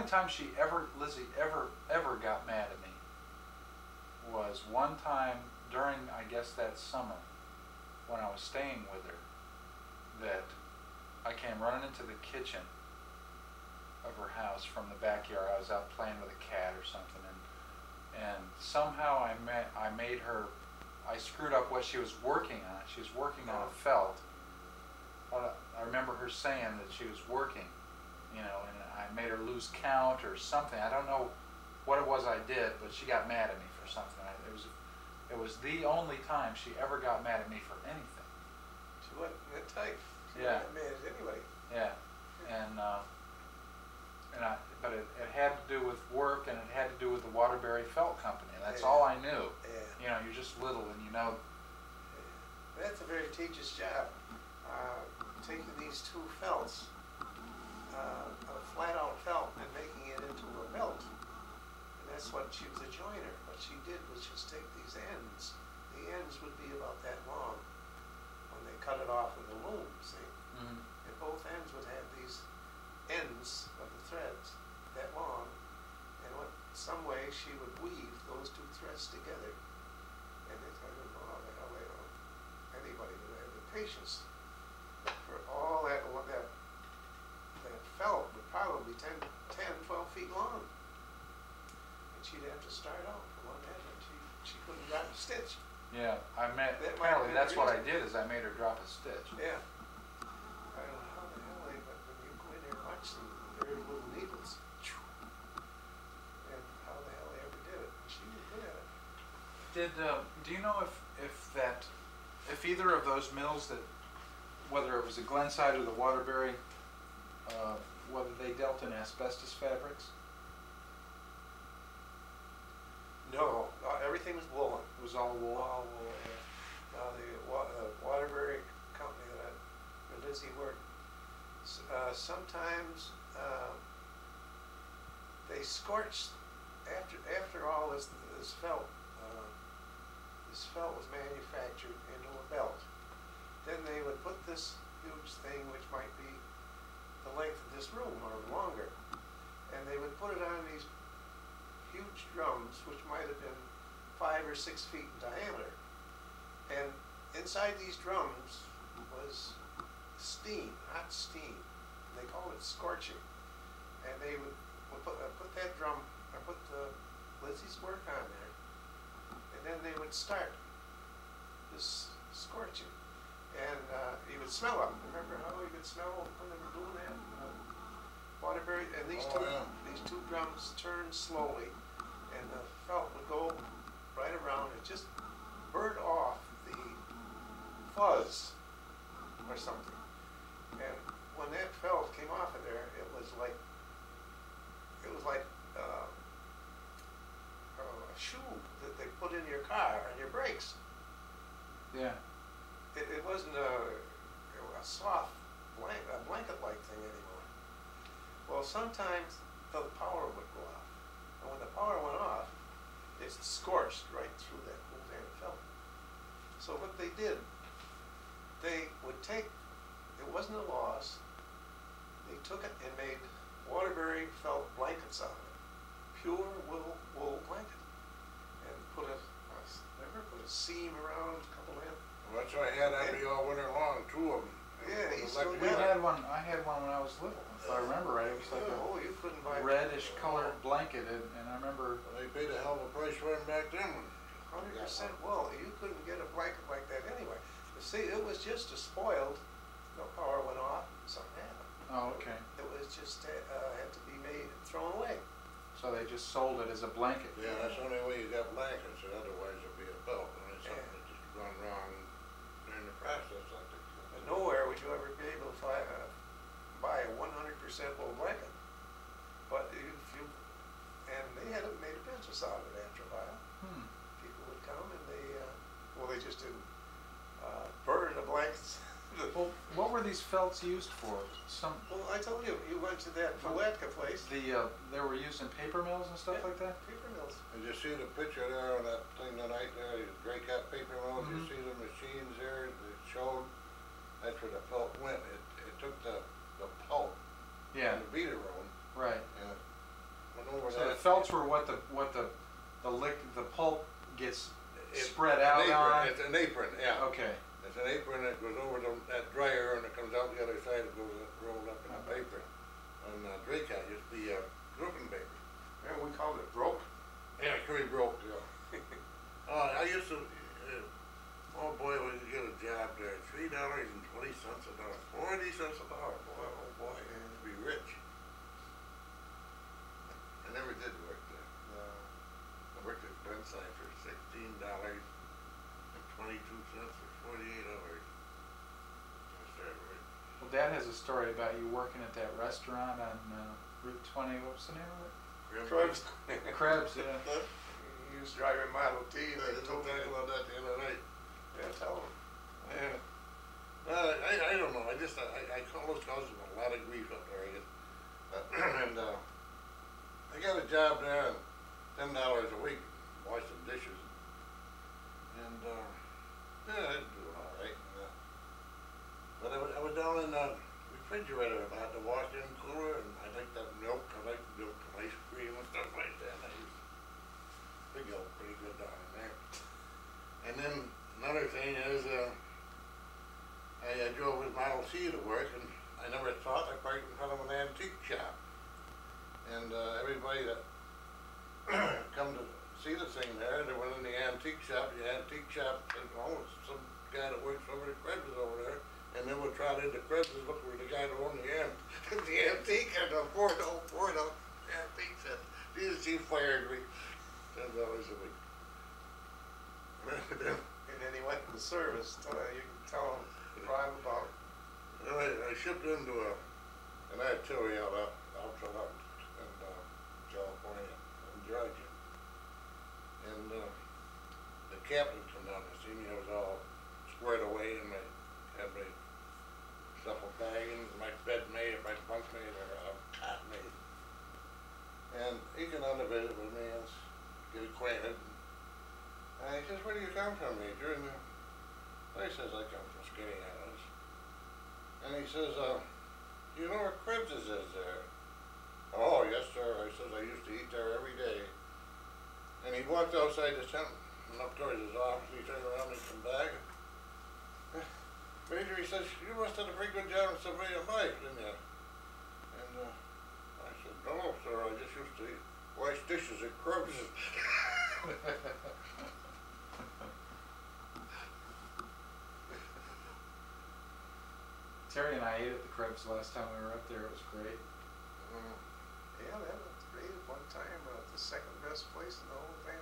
only time Lizzie ever got mad at me was one time during, I guess, that summer when I was staying with her, that I came running into the kitchen of her house from the backyard. I was out playing with a cat or something, and somehow I made her, I screwed up what she was working on. She was working on a felt. I remember her saying that she was working, you know, and I made her lose count or something. I don't know what it was I did, but she got mad at me for something. It was the only time she ever got mad at me for anything. She wasn't that type. She Yeah. wasn't mad at anybody. Yeah, but it had to do with work, and it had to do with the Waterbury Felt Company. That's all I knew. Yeah. You know, you're just little, and you know. Yeah. That's a very tedious job. Taking these two felts, a flat-out felt, and making it into a belt. And that's what she was a joiner. What she did was just take these ends. The ends would be about that long when they cut it off with a loom, see? Mm-hmm. And both ends would have these ends of the threads that long, and some way she would weave those two threads together. And I don't know how the hell anybody would have the patience for all that felt would probably be 10, 12 feet long. And she'd have to start out from one end, and she couldn't drop a stitch. Yeah, apparently that's what I did, is I made her drop a stitch. Yeah. I don't know how the hell but when you go in there and watch them, very little needles. And how the hell they ever did it. And she was good at it. Do you know if either of those mills, that whether it was the Glenside or the Waterbury, whether they dealt in asbestos fabrics? No, everything was woolen. It was all wool? All wool, yeah. Now the Waterbury company that Lizzie worked, sometimes they scorched, after all this felt, this felt was manufactured into a belt. Then they would put this huge thing, which might be the length of this room or longer, and they would put it on these huge drums, which might have been 5 or 6 feet in diameter. And inside these drums was steam, hot steam. They called it scorching. And they would put that drum, or put Lizzie's work on there, and then they would start this scorching. And you would smell them. Remember how you could smell when they were doing that? Waterbury, and these two drums turned slowly, and the felt would go right around and just burn off the fuzz or something. And when that felt came off of there, it was like a shoe that they put in your car and your brakes. Yeah. It wasn't a soft blanket-like thing anymore. Well, sometimes the power would go off, and when the power went off, it scorched right through that whole damn felt. So what they did, they would take, it wasn't a loss, they took it and made Waterbury felt blankets out of it, pure wool blanket, and put a seam around a couple of. Well, that's what I had on me all winter long, 2 of them. Yeah, he still I had one when I was little, if I remember right. It was like you couldn't buy a reddish colored blanket, and I remember. Well, they paid a hell of a price for them back then. 100% wool. You couldn't get a blanket like that anyway. You see, it was just a spoiled. No power went off. Something happened. Oh, okay. It was just had to be made and thrown away. So they just sold it as a blanket. Yeah, that's the only way you got blankets, and otherwise it'll be a belt. And it's something that just gone wrong during the process. Like that. And nowhere would you ever be able to buy a 100% wool blanket. But and they had made a business out of it after a while. People would come and they just didn't burn the blankets. Well, what were these felts used for? Well, I told you, you went to that Palatka place. They were used in paper mills and stuff like that? Paper mills. Did you see the picture there on that thing tonight there, the Grey Cap paper mills? You see the machines there that showed that's where the felt went. It took the pulp Yeah. and the beater room. Right. And over So that. the felts were what the pulp gets It's spread an out apron. on? It's an apron, yeah. Okay. It's an apron that goes over that dryer and it comes out the other side, it goes rolled up in a paper. And Drake had used to be roofing paper. And we called it broke. Yeah, it could be broke, yeah. I used to, oh boy, when you get a job there, $3.20 a dollar, 40 cents a dollar, boy, oh boy, to be rich. I never did work there. No. I worked at Glenside for $16.22 for 48 hours. I started working. Well, Dad has a story about you working at that restaurant on Route 20. What was the name of it? Krebs. Krebs, yeah. He was driving Model T and I they didn't told talk me. about that the other night. Yeah, tell him. Yeah. I don't know. I always caused him a lot of grief up there, I guess. And I got a job there, and $10 a week, wash some dishes. And yeah, I was doing all right. But I was down in the refrigerator about the walk-in cooler, and I like that milk. I like milk and ice cream and stuff like that. I used to go pretty good down in there. And then another thing is, I drove with Model T to work, and I never thought I parked in front of an antique shop. And everybody that come to see the thing there, they went in the antique shop. The antique shop said, oh, it's some guy that works over at Krebs over there. And then we'll try into Krebs and look for the guy that owned the antique and the Ford antique said, Jesus, he fired me. $10 a week. And then he went in the service. You can tell him drive about. I shipped into an artillery out in California, in Georgia. And the captain come down to see me. I was all squared away and had my duffel bag and my bed made, my bunk made, or cot made. And he came on to visit with me and get acquainted. And he says, where do you come from, Major? And I says, I come from Skaneateles. And he says, you know where Krebs is there? Oh, yes, sir. I says, I used to eat there every day. And he walked outside the tent and up towards his office. He turned around and come back. Major, he says, you must have done a pretty good job in civilian life, didn't you? And I said, no, sir, I just used to wash dishes at Krebs. Terry and I ate at the Krebs last time we were up there. It was great. Yeah, that was great at one time. The second best place in the whole damn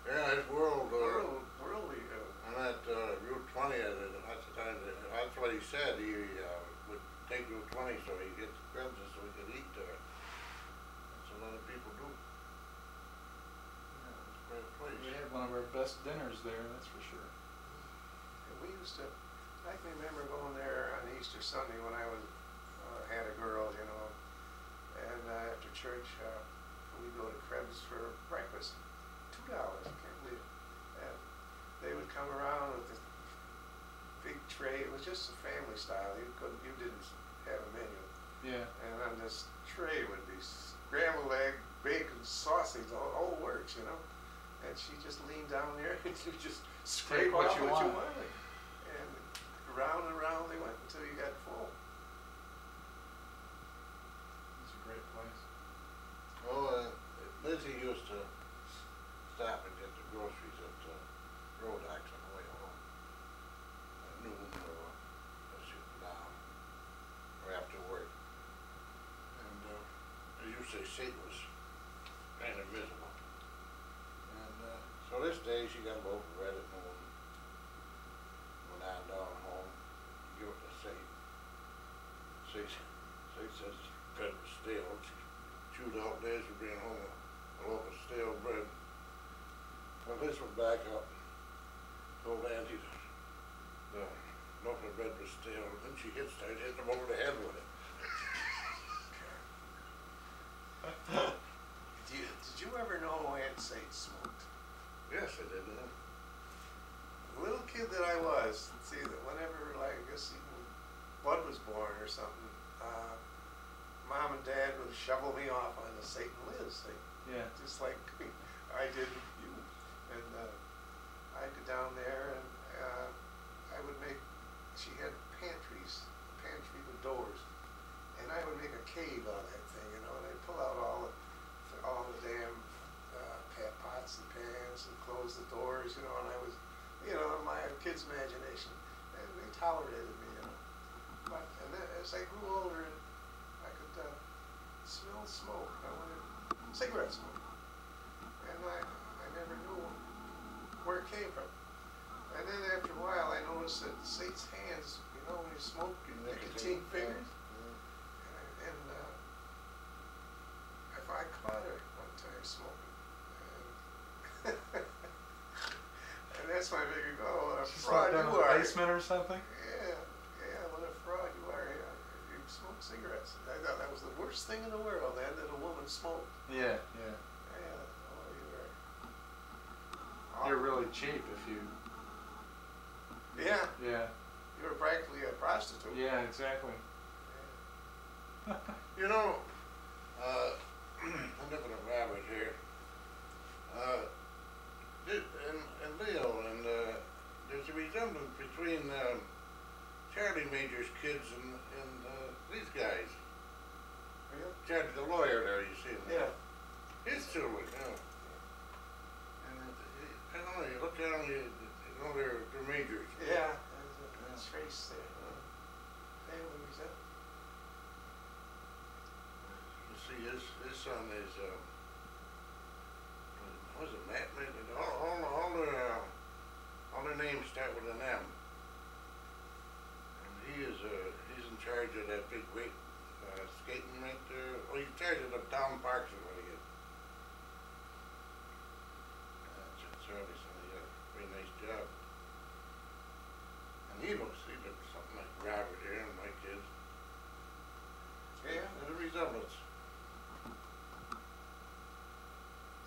Yeah, it's world. And that Route 20, that's the time, that's what he said. He would take Route 20 so he'd get to Krebs so he could eat there. That's what a lot of people do. Yeah, it's a great place. We had one of our best dinners there, that's for sure. And we used to, I can remember going there on Easter Sunday when I was had a girl, you know, and after church we'd go to Krebs for breakfast. $2, I can't believe it. And they would come around with this big tray. It was just a family style. You didn't have a menu. Yeah. And on this tray would be scrambled egg, bacon, sausage, the whole works, you know. And she just leaned down there and you just scrape what out you what you want. wanted. And round and round they went until you got full. It's a great place. Oh, Lizzie used to stop and get the groceries at Rodax on the way home. At noon or now, or after work. And as you say, Satan was kind of miserable. And so this day she got a loaf of bread at noon, went on down home, give it to Satan. Satan says bread was stale. She chewed out days for being home a loaf of stale bread. Well, this went back up, told Auntie the loaf of bread was stale, and then she started hitting him over the head with it. Did you ever know Aunt Sate smoked? Yes, I did. Little kid that I was, see that whenever, like, I guess even Bud was born or something, Mom and Dad would would shovel me off on the St. Liz thing, Yeah. just like I did with you. And I'd go down there and I would make, she had pantries, pantry with doors, and I would make a cave out of that thing, you know, and I'd pull out all the damn pots and pans and close the doors, you know, and I was, you know, my kid's imagination, and they tolerated me, you know. But, and then as I grew older, I could smell smoke. I wanted cigarette smoke, and I never knew where it came from. And then after a while, I noticed that Satan's hands, you know, when you smoke, your nicotine fingers. And I caught her one time smoking, and, and that's my big oh, what a She fraud slept down you in the are. basement or something? Yeah, what a fraud you are. You smoke cigarettes. I thought that was the worst thing in the world, that a woman smoked. Yeah. Yeah, oh, you were. You're really cheap if you. Yeah, Yeah. you were practically a prostitute. Yeah, exactly. Yeah. You know, I'm looking at Robert here. And Leo, and there's a resemblance between Charlie Major's kids and these guys. Really? Charlie, the lawyer there, you see him? Yeah. His children, yeah. And I don't know, you look at them, you know they're Majors. Yeah, there's a trace there. Family resemblance. You see, his son is, what was it, Matt? All their names start with an M. And he's in charge of that big weight skating rink there. Oh, he's in charge of the town parks is what he is. Charlie said he had a pretty nice job. And he looks something like Robert here and my kids. Yeah. There's a resemblance.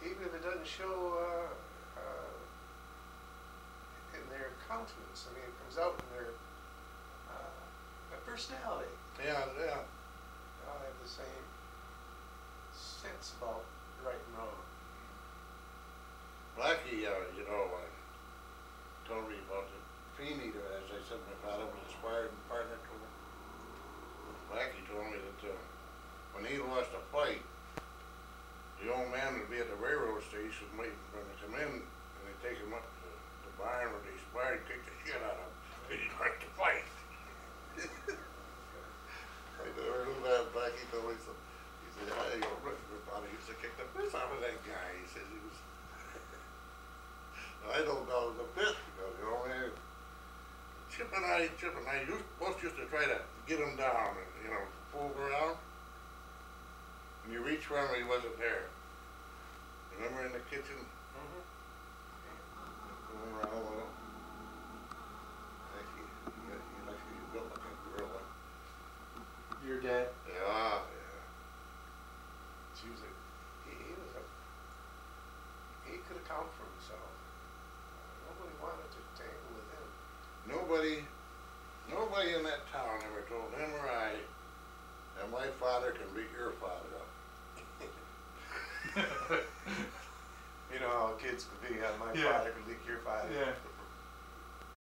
Even if it doesn't show in their countenance, I mean, it comes out in their personality. Yeah. They all have the same sense about right and wrong. Blackie, you know, told me about the Fiend Eater, as I said, my father was a sparring partner to him. Blackie told me that when he lost a fight, the old man would be at the railroad station waiting for him to come in, and they'd take him up to the barn where they sparred and kick the shit out of him, because he lost the fight. I never knew that. Blackie told me so. He said, hey, your brother used to kick the piss out of that guy. He said he was. I don't know the bit, because, you know, man, Chip and I both used to try to get him down and, you know, fool around. And you reach for him and he wasn't there. Remember in the kitchen? Mm-hmm. Going around with him. Actually, you built like a gorilla. Your dad? Yeah. He could account for himself. Nobody wanted to tangle with him. Nobody in that town ever told him or I that my father can beat your father up. You know how kids could be, my Yeah. father could leak your father. Yeah.